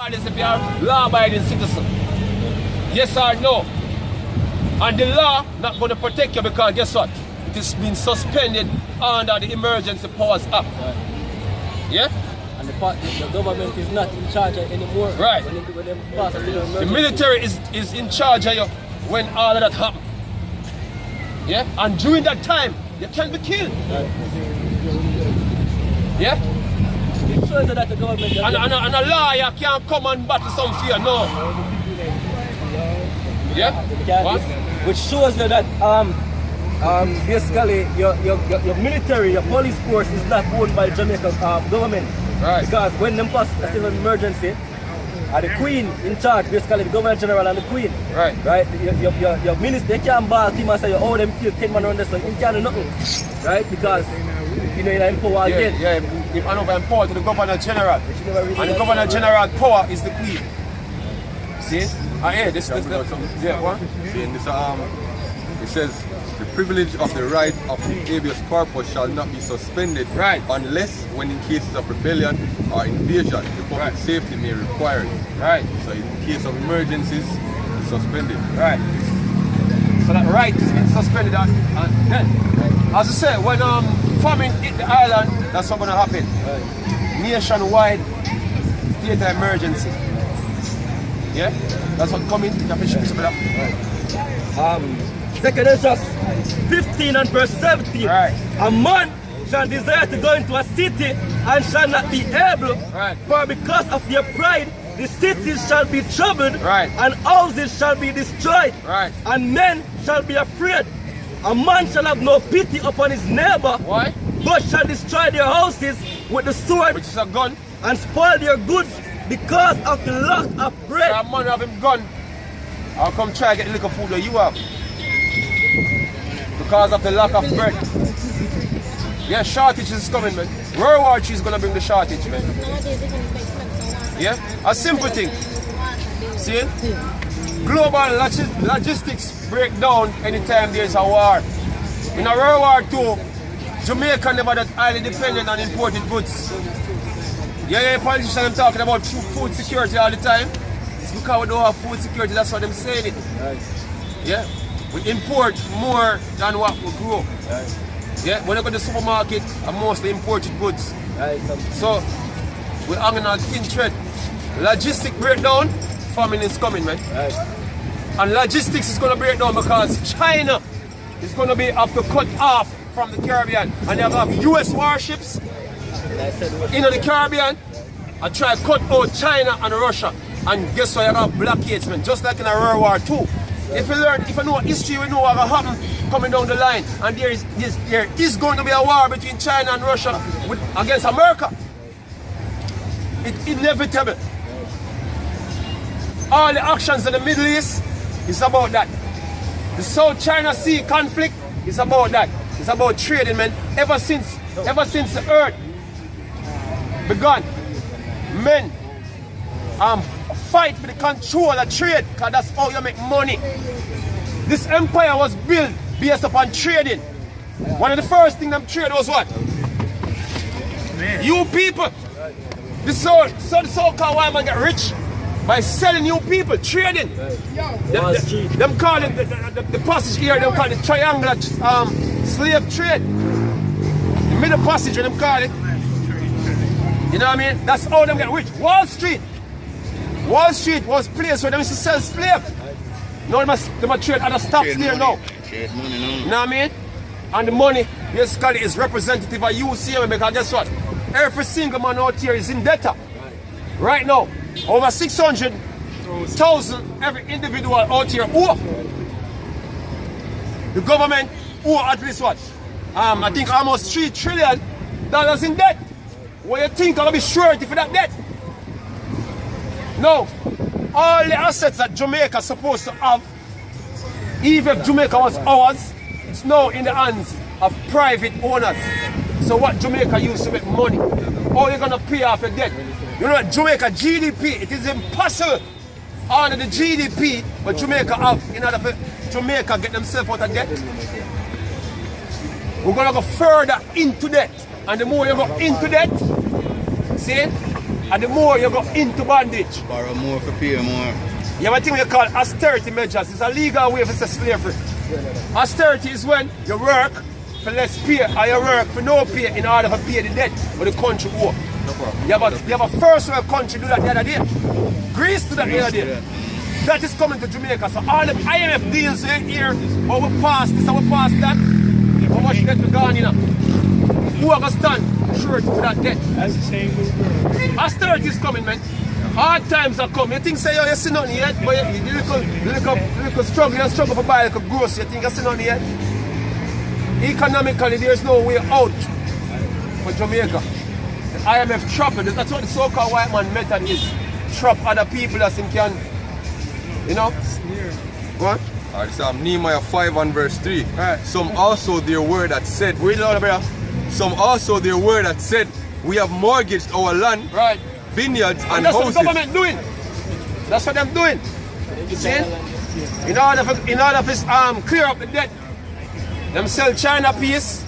If you are law-abiding citizen, yes or no? And the law not going to protect you because guess what? It is being suspended under the Emergency Powers Act. Right. Yeah? And the government is not in charge anymore. Right. When they pass a the military is in charge of you when all of that happens. Yeah? And during that time, you can be killed. Right. Yeah? It shows that the government... And a lawyer can't come and battle some fear, no. Yeah? What? Which shows you that basically your military, your police force is not owned by the Jamaican government. Right. Because when them pass a civil emergency, the Queen in charge, basically the Governor General and the Queen. Right. Right? Your minister, they can't ball him and say, oh, them kill 10 men on this, so he can't do nothing. Right? Because you know, you're in power again. Yeah, if I know I'm power to the Governor General. And the Governor General power is the Queen. See? Yeah, this yeah, what? See, in this, it says the privilege of the right of the habeas corpus shall not be suspended, right, unless when in cases of rebellion or invasion the public safety may require it. Right. So in case of emergencies, it's suspended. Right. So that right is being suspended and then, as I said, when famine hit the island, that's what's gonna happen. Right. Nationwide state of emergency. Yeah? That's what coming. Second is just 15 and verse 17. Right. A man shall desire to go into a city and shall not be able, right, for because of their pride the cities shall be troubled, right, and houses shall be destroyed, right, and men shall be afraid. A man shall have no pity upon his neighbor. Why? But shall destroy their houses with the sword, which is a gun, and spoil their goods because of the lack of bread. So a man have him gun, I'll come try to get the little food that you have. Because of the lack of bread. Yeah, shortage is coming, man. World War III is going to bring the shortage, man. Yeah? A simple thing. See? Global logistics break down anytime there's a war. In a World War II, Jamaica never that highly dependent on imported goods. Yeah, politicians are talking about food security all the time. It's because we don't have food security, that's why they're saying it. Yeah? We import more than what we grow. Right. Yeah, when you go to the supermarket, are mostly imported goods. Right. So we're hanging on thin thread. Logistic breakdown, famine is coming, man. Right. And logistics is going to break down because China is going to be after cut off from the Caribbean, and they have US warships in the Caribbean and try to cut out China and Russia. And guess what? You have blockades, man, just like in a World War II. If you know history, we know what will happen coming down the line. And there is going to be a war between China and Russia against America. It's inevitable. All the actions in the Middle East is about that. The South China Sea conflict is about that. It's about trading, man. Ever since the earth began, men fight for the control of trade, because that's how you make money. This empire was built based upon trading. One of the first things them trade was what? You people. The so-called white man get rich by selling you people, trading. Them call it the passage here, them call it triangular slave trade. The middle passage, them call it. You know what I mean? That's how them get rich. Wall Street was a place where they used to sell slaves. Now they must trade other stocks there now. Trade money now. You know what I mean? And the money basically is representative of you see because guess what? Every single man out here is in debt. Right now. Over 600,000 every individual out here owe. The government owe at least what? I think almost $3 trillion in debt. What you think I'll be surety for that debt? No, all the assets that Jamaica is supposed to have, even if Jamaica was ours, it's now in the hands of private owners. So what Jamaica used to make money, how are you going to pay off your debt? You know what, Jamaica GDP, it is impossible under the GDP what Jamaica have in order for Jamaica get themselves out of debt. We're going to go further into debt. And the more you go into debt, see, and the more you go into bondage. Borrow more for pay more. You have a thing we call austerity measures. It's a legal way for slavery. Austerity is when you work for less pay or you work for no pay in order to pay the debt of the country owe. No problem. You have a first world country do that the other day. Greece do that the other day. That is coming to Jamaica. So all the IMF deals here, but we pass this and we pass that. How much debt we gone, you know? Who are going to stand short for that debt? That's the same movement. Austerity is coming, man. Hard times are coming. You think say you see nothing yet, but you little struggle for buy like a grocery. You think you see nothing yet? Economically, there's no way out for Jamaica. The IMF trapping. That's what the so-called white man method is. Trap other people as him can, you know? What? Alright, so Nehemiah 5 and verse 3. Right. Some also their word that said, Read it out, brother. some also their word that said, we have mortgaged our land, Right. vineyards and That's houses. what the government doing. That's what them doing. You see? In order for clear up the debt, them sell China piece,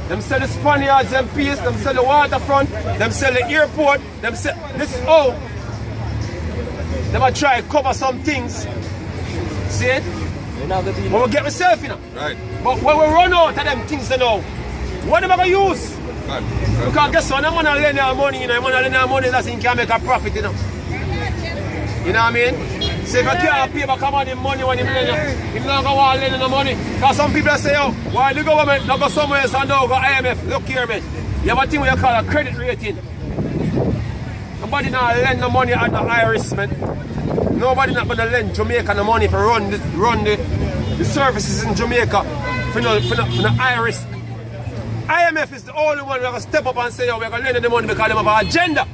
them sell the Spaniards them piece, them sell the waterfront, them sell the airport, them sell this all. Them a try to cover some things. See it? But we get myself, you know. Right. But when we run out of them things, you know, what am I gonna use? Right. Because guess what? I'm gonna lend our money, you know. I'm gonna lend our money that's in can make a profit, you know. You know what I mean? So if you can't pay back the money when you lend you, you're not gonna want to lend the money. Because some people say, oh, why the government not go somewhere else and now go IMF? Look here, man. You have a thing what you call a credit rating. Nobody not lend the money at the N.I.D.S, man. Nobody not gonna lend Jamaica the money for run the services in Jamaica for the N.I.D.S. IMF is the only one that can step up and say, oh, we're going to lend the money because they have an agenda.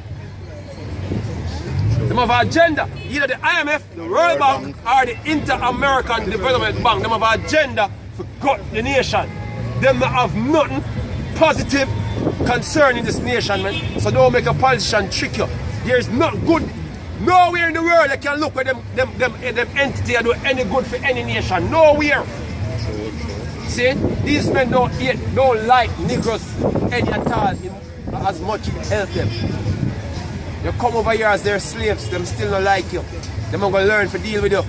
They have an agenda. Either the IMF, the World Bank, or the Inter-American Development Bank. They have an agenda for gut the nation. They have nothing positive concerning this nation, man. So don't make a politician trick you. There's not good, nowhere in the world that can look at them entity and do any good for any nation. Nowhere. See, these men don't like Negroes any at all as much help them. You come over here as their slaves, them still not like you. Them not gonna learn to deal with you.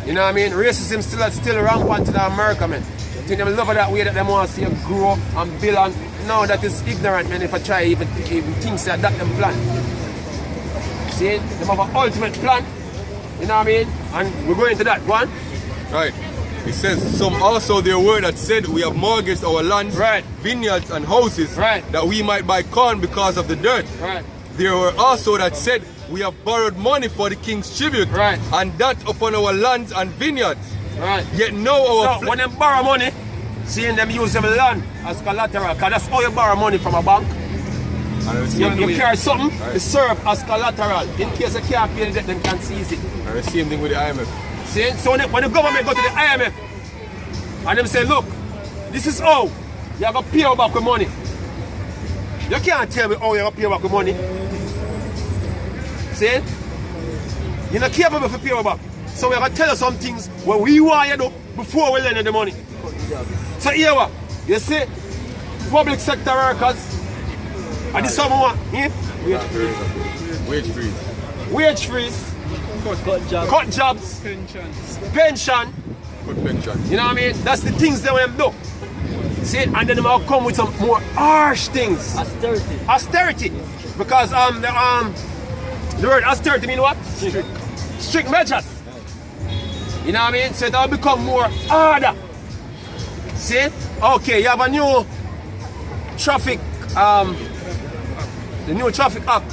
You know what I mean? Racism still rampant in America, man. I think them love it that way that them want to see you grow and build on. No, that is ignorant, man, if I try even think that them plan. See, them have an ultimate plan. You know what I mean? And we're going to that one. Right. It says, some also their word that said, we have mortgaged our lands, right, vineyards and houses, right, that we might buy corn because of the dirt. Right. There were also that said, we have borrowed money for the king's tribute, right, and that upon our lands and vineyards. Right. Yet now our... So when they borrow money, seeing them use them land as collateral, because that's how you borrow money from a bank. You carry something to serve as collateral. In case you can't pay the debt, them can seize it. And the same thing with the IMF. See? So when the government go to the IMF and them say, look, this is how you have to pay back with money. You can't tell me how you have to pay back with money. See? You're not capable to pay back. So we're going to tell you some things what we want you to do before we lend you the money. So here what? You see, public sector workers, and this is what we want. Yeah? Wage freeze. Wage freeze. Cut jobs. Pension. Cut pension. You know what I mean? That's the things they want them do. See? And then they will come with some more harsh things. Austerity. Austerity. Because the word austerity mean what? Strict measures. You know what I mean? So it will become more harder. See? Okay, you have a new traffic, the new traffic act.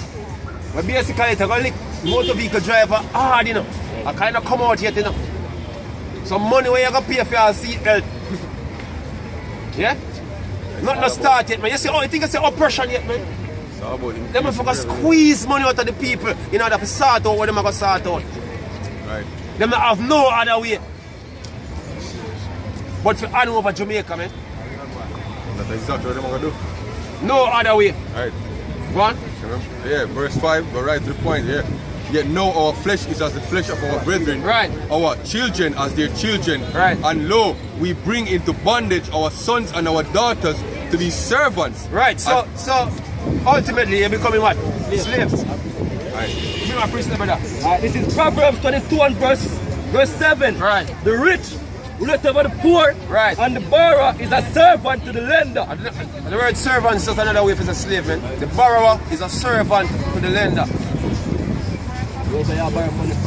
But basically it's going to link motor vehicle driver hard, you know. I kind of come out yet, you know. Some money where you going to pay for your seat belt. Yeah? Not no start yet, man. You see, oh, you think it's oppression yet, man? Them motherfuckers squeeze money out of the people in order to sort out what them are going to sort out. Right. Them have no other way. But for hand over Jamaica, man. That's exactly what they're going to do. No other way. Right. Go on. Yeah, verse 5, go right to the point, yeah. Yet now our flesh is as the flesh of our brethren, right, our children as their children, right, and lo, we bring into bondage our sons and our daughters to be servants. Right, so ultimately you're becoming what? Slaves. Right. Give me my prisoner, brother. Alright, this is Proverbs 22 and verse 7. Right. The rich ruleth over the poor, Right. and the borrower is a servant to the lender. And the word servant is just another way for the slave, man. The borrower is a servant to the lender.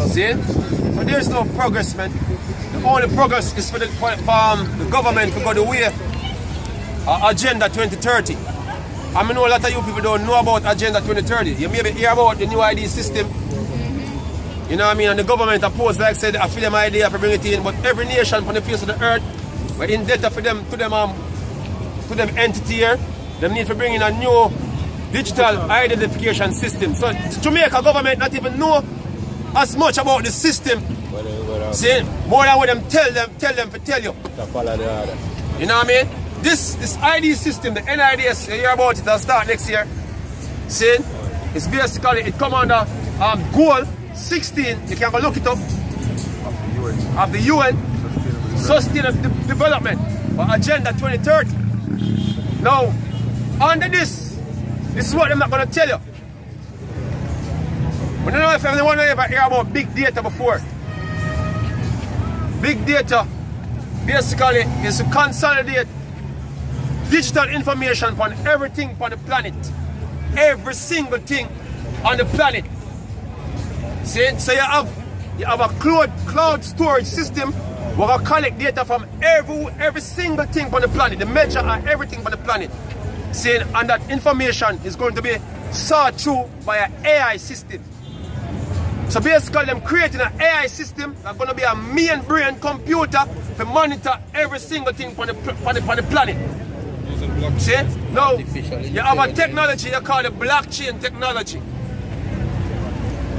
See? So there's no progress, man. The only progress is for the government to go the way Agenda 2030. I mean, a lot of you people don't know about Agenda 2030. You maybe hear about the new ID system. You know what I mean? And the government opposed, like I said, I feel them idea for bring it in. But every nation on the face of the earth, we're in debt for them, to them entity here. They need to bring in a new digital identification system. So Jamaica government not even know as much about the system. See, more than what them tell them to tell you. You know what I mean? This ID system, the N.I.D.S, you hear about it, it'll start next year. See, it's basically, it come under goal 16, you can go look it up, of the UN, Sustainable Development, or Agenda 2030. Now, under this is what I'm not going to tell you. I don't know if anyone ever heard about big data before. Big data basically is to consolidate digital information on everything on the planet. Every single thing on the planet. See? So you have a cloud storage system where we collect data from every single thing on the planet. The measure of everything on the planet. See? And that information is going to be sought through by an AI system. So basically, them creating an AI system that's going to be a main brain computer to monitor every single thing on the planet. See? Now, you have a technology you call the blockchain technology.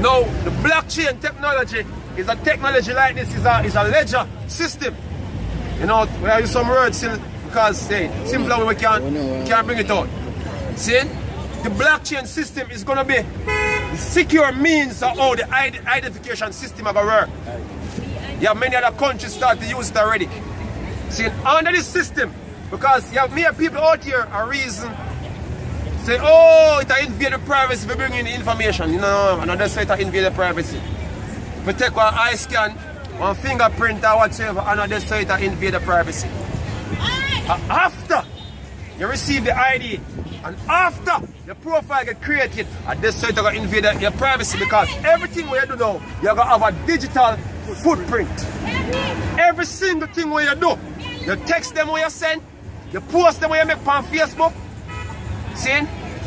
Now, the blockchain technology is a technology like this, is a ledger system. You know, we have some words still because simpler we can't bring it out. See? The blockchain system is going to be the secure means of how the identification system of a work. Yeah, many other countries start to use it already. See, under this system, because you have many people out here a reason say, oh, it invade the privacy for bringing the information. You know, and that's why it invade the privacy. If you take one eye scan, one fingerprint or whatever, and that's why it invade the privacy. After you receive the ID, and after your profile get created, and this site going to invade your privacy, because everything we do now, you're going to have a digital footprint. Every single thing what you do, you text them what you send, you post them what you make on Facebook, see?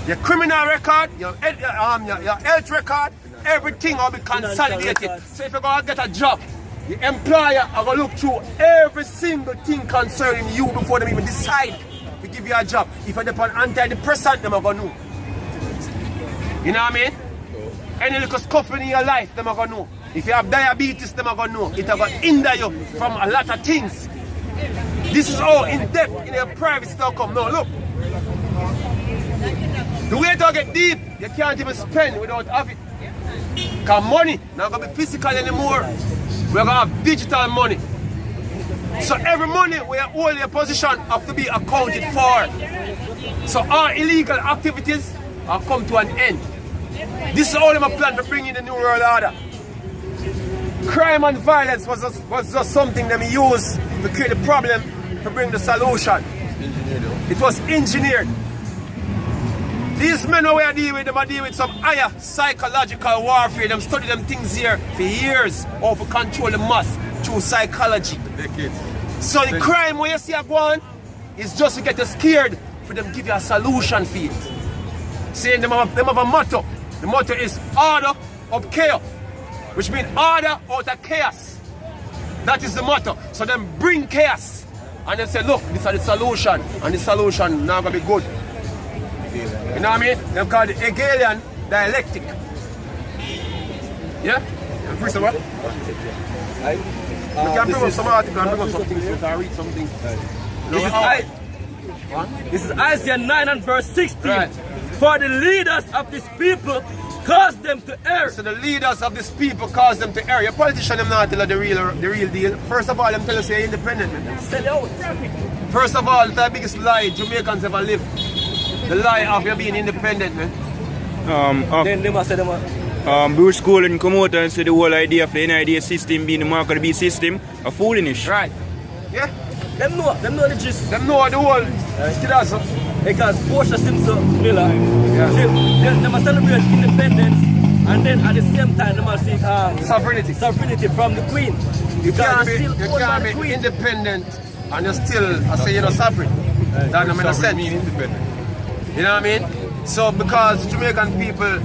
Your criminal record, your health record, everything will be consolidated. So if you're going to get a job, the employer are going to look through every single thing concerning you before they even decide to give you a job. If you're on antidepressant, they're going to know. You know what I mean? Any little scuff in your life, they're going to know. If you have diabetes, they're going to know. It's going to hinder you from a lot of things. This is all in depth in your privacy to come. Now look. The way to get deep, you can't even spend without having it. Because money not going to be physical anymore. We're going to have digital money. So every money we are all in a position have to be accounted for. So our illegal activities have come to an end. This is all my plan for bringing the new world order. Crime and violence was just something that we used to create the problem to bring the solution. It was engineered. These men who we are dealing with, them are dealing with some higher psychological warfare. Them study them things here for years, how to control the mass through psychology. So the crime where you see a go on is just to get you scared for them give you a solution for it. Saying them have a motto. The motto is order of chaos, which means order out of chaos. That is the motto. So them bring chaos and they say, look, this is the solution, and the solution not gonna be good. You know what I mean? They call it Hegelian dialectic. Yeah? And first of all, you can bring up some article and bring up some things, you can read something. This is Isaiah 9 and verse 16. Right. For the leaders of this people cause them to err. So the leaders of this people cause them to err. Your politician them not tell you the real deal. First of all, them tell us you're independent. Man. First of all, the biggest lie Jamaicans ever live. The lie of you being independent, man. Then they must say them Bruce Colin come out and say the whole idea of the N.I.D.S system being the mark of the beast system are foolish. Right. Yeah. them know the gist. Them know the whole skidazzo. Because Portia Simpson Miller, Yeah. they must celebrate independence and then at the same time they must seek sovereignty from the Queen. You can't be, still you owned by can't the be Queen. independent and you're still, I say, you're not sovereign. That don't make no sense. independent. You know what I mean? So because Jamaican people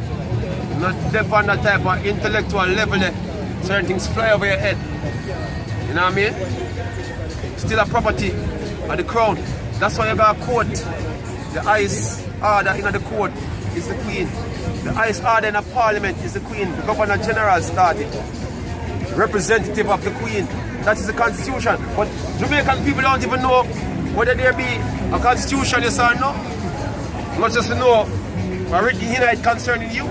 not depend on that type of intellectual level, certain things fly over your head. You know what I mean? Still a property of the crown. That's why you got a court. The highest order in the court is the Queen. The highest order in the parliament is the Queen. The Governor General started. Representative of the Queen. That is the constitution. But Jamaican people don't even know whether there be a constitution, yes or no. Not just to know what written in it concerning you.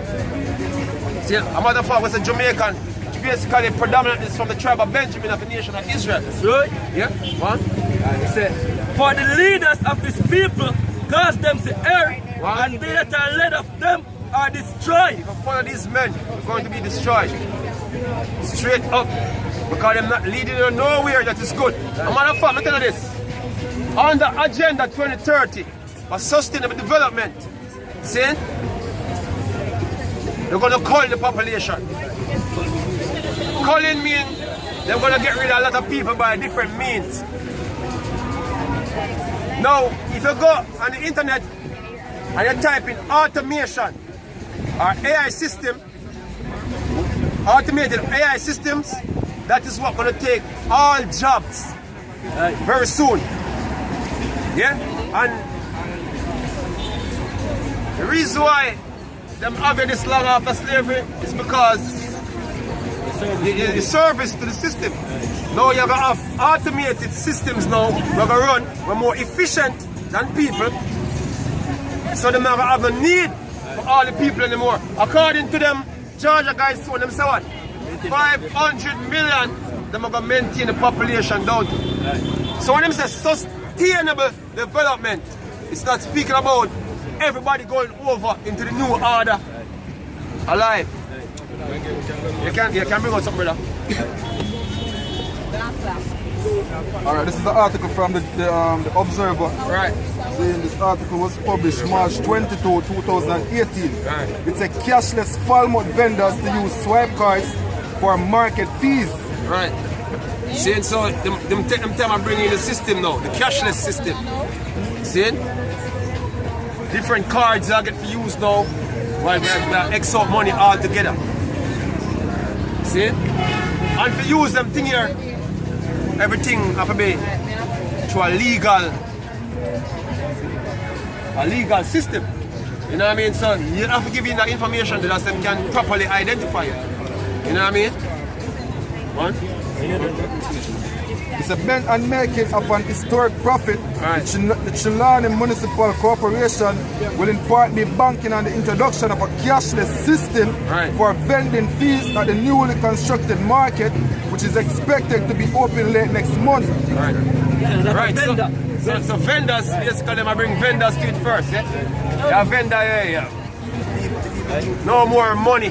See, a motherfucker was a Jamaican. Basically, predominantly is from the tribe of Benjamin of the nation of Israel. Right? Yeah? One? And he said, for the leaders of this people, cause them to err, What? and they that are led of them are destroyed. If you follow these men, you're going to be destroyed. Straight up. Because they're not leading you nowhere that is good. A matter of fact, let me tell you this. On the agenda 2030 for sustainable development, see? They're going to cull the population. Culling means they're going to get rid of a lot of people by different means. Now, if you go on the internet and you type in automation or AI system, automated AI systems, that is what's going to take all jobs very soon. Yeah? And the reason why them having this long after slavery is because the service to the system. Now you're going to have automated systems now, we're going to run, we're more efficient than people. So they're not going to have no need for all the people anymore. According to them, Georgia guys told them, say what? 500 million, they're going to maintain the population down to. So when them say sustainable development, it's not speaking about everybody going over into the new order alive. You can bring out something, brother. Alright, this is the article from the Observer. Right. Saying this article was published March 22, 2018. Right. It's a cashless Falmouth vendors to use swipe cards for market fees. Right. See, so them time I bring in the system now, the cashless system. See? Different cards I get to use now, while we X out money all together. See? And to use them thing here, everything have to be through a legal system. You know what I mean? So you have to give in that information that them can properly identify you. You know what I mean? One? It's a bent and making of an historic profit. Right. The Chilani Municipal Corporation will in part be banking on the introduction of a cashless system Right. for vending fees at the newly constructed market, which is expected to be open late next month. Right. Right. vendor. So vendors, basically them I bring vendors to it first, yeah? Yeah, vendor, yeah. No more money,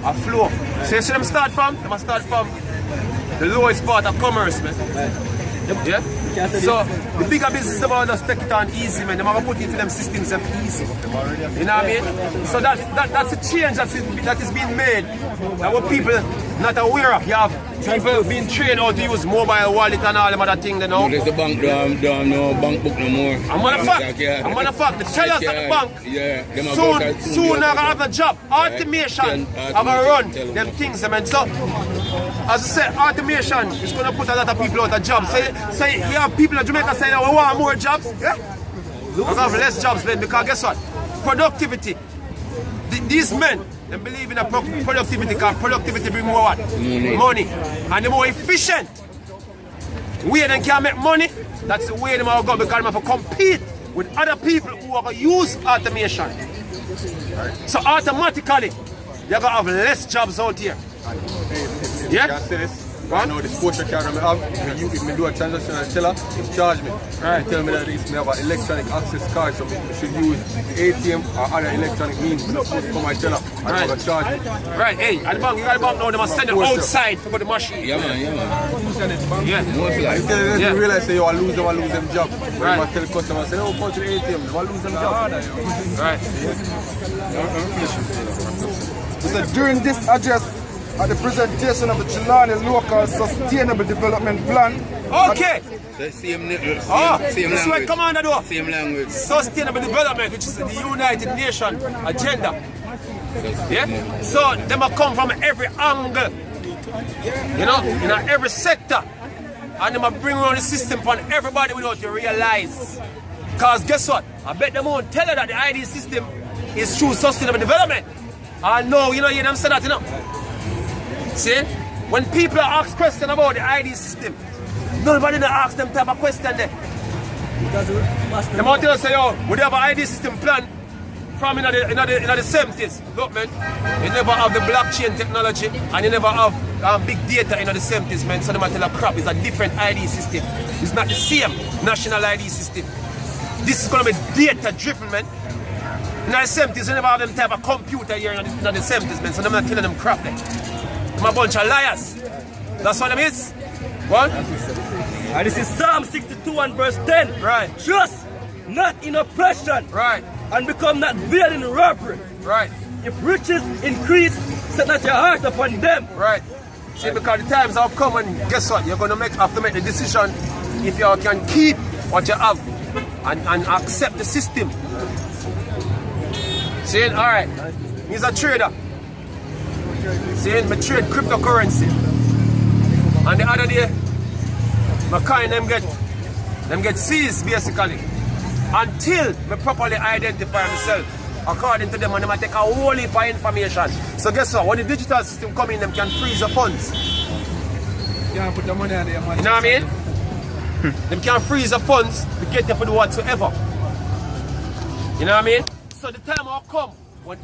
a flow. So you see them start from? They must start from the lowest part of commerce, man. Yeah? So the bigger business is about just take it on easy, man. They're going to put it into them systems them easy. You know what I mean? So that's a change that is being made that what people not aware of. You have people being trained how to use mobile wallet and all them other things, you know. There's the bank don't no bank book no more. A matter of fact, the tellers at the bank soon they're gonna have a job. Automation are gonna run them things, man. So as I said, automation is gonna put a lot of people out of jobs. So you have people in Jamaica saying we want more jobs. Yeah? We're gonna have less jobs then because guess what? Productivity. These men, they believe in a productivity because productivity bring more what? Money. And the more efficient way they can make money, that's the way they are going because they have to compete with other people who are going to use automation. So automatically, you're going to have less jobs out here. Yeah? Right now, the Scotia card I have, if I do a transaction at the teller, they charge me. Right. They tell me that it's me have an electronic access card, so I should use ATM or other electronic means to come my teller and Right. right. Charge me. Right, hey, at the bank, you got the bank now, they must send them Of course, outside for the machine. Yeah, man, yeah, man. Yeah. Most And like. you tell them Yeah. to realize say, I lose them job. Right. When I tell the customer, say, oh, go to the ATM, they will lose them job. Right. He said during this address at the presentation of the Chilani Local Sustainable Development Plan. Okay. Same This way, language. come on, do. Same language. Sustainable development, which is the United Nations agenda. Yeah? So they must come from every angle. You know, in every sector. And they must bring around the system for everybody without you realize. Because guess what? I bet them won't tell you that the ID system is through sustainable development. I know, you hear them say that, See? When people ask questions about the ID system, nobody don't ask them type of question there. They might tell us, say, yo, would you have an ID system plan from in the 70s? Look, man, you never have the blockchain technology and you never have big data in the 70s, man. So they might tell a crap, it's a different ID system. It's not the same national ID system. This is going to be data driven, man. In the 70s, you never have them type of computer here in the 70s, man. So they're not telling them crap there. I'm a bunch of liars. That's what it is. What? And this is Psalm 62 and verse 10. Right. Trust not in oppression. Right. And become not veiled in robbery. Right. If riches increase, set not your heart upon them. Right. See, because the times have come and guess what? You're going to have to make the decision if you can keep what you have and accept the system. See, all right. He's a trader. See, I trade cryptocurrency. And the other day, my coin them get seized basically. Until I properly identify myself. According to them, and they take a whole heap of information. So guess what? When the digital system come in, them can freeze the funds. You can't put the money on there, man. You know what I mean? Them can freeze the funds to get them for the whatsoever. You know what I mean? So the time will come when